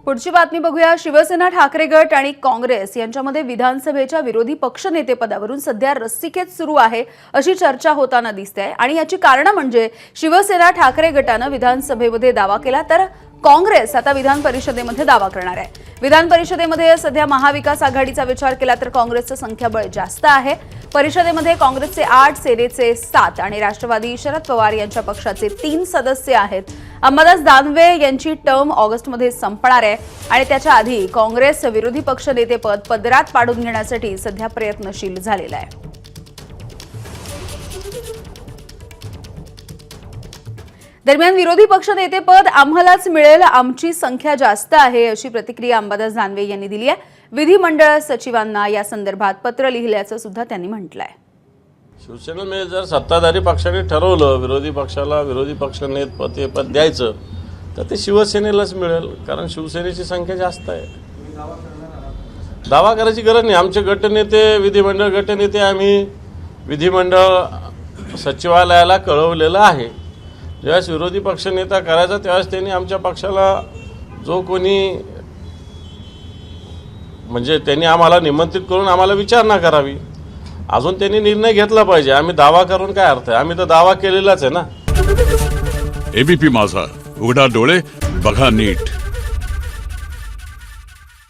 पुढची बातमी बघूया। शिवसेना, ठाकरे गट आणि काँग्रेस यांच्यामध्ये विधानसभेच्या विरोधी पक्षनेतेपदावरून सध्या रस्सीखेच सुरू आहे अशी चर्चा होताना दिसते आणि याची कारण म्हणजे शिवसेना, ठाकरे गटाने विधानसभेमध्ये दावा केला तर काँग्रेस आता विधान परिषदेमध्ये दावा करणार आहे। विधान परिषदेमध्ये सध्या महाविकास आघाडीचा विचार केला तर काँग्रेसचं संख्याबळ जास्त आहे। परिषदेमध्ये काँग्रेसचे 8, सेनेचे 7 आणि राष्ट्रवादी शरद पवार यांच्या पक्षाचे 3 सदस्य आहेत। अंबादास दानवे यांची टर्म ऑगस्टमध्ये संपणार आहे आणि त्याच्या आधी काँग्रेस विरोधी पक्षनेतेपद पदरात पाडून घेण्यासाठी सध्या प्रयत्नशील झालेला आहे। दरम्यान विरोधी पक्षनेतेपद आम्हालाच मिळेल, आमची संख्या जास्त आहे अशी प्रतिक्रिया अंबादास दानवे यांनी दिली आहे। विधिमंडळ सचिवांना या संदर्भात पत्र लिहिल्याचं सुद्धा त्यांनी म्हटलंय। शिवसेनेमध्ये जर सत्ताधारी पक्षाने ठरवलं विरोधी पक्षाला विरोधी पक्षनेतेपद द्यायचं तर ते शिवसेनेलाच मिळेल, कारण शिवसेनेची संख्या जास्त आहे। दावा करायची गरज नाही। आमचे गटनेते, विधिमंडळ गटनेते आम्ही विधिमंडळ सचिवालयाला कळवलेलं आहे। ज्यावेळेस विरोधी पक्षनेता करायचा त्यावेळेस त्यांनी आमच्या पक्षाला जो कोणी म्हणजे त्यांनी आम्हाला निमंत्रित करून आम्हाला विचारणा करावी। अजून त्यांनी निर्णय घेतला पाहिजे। आम्ही दावा करून काय अर्थ आहे? आम्ही तर दावा केलेलाच आहे ना। एबीपी माझा, उघडा डोळे बघा नीट।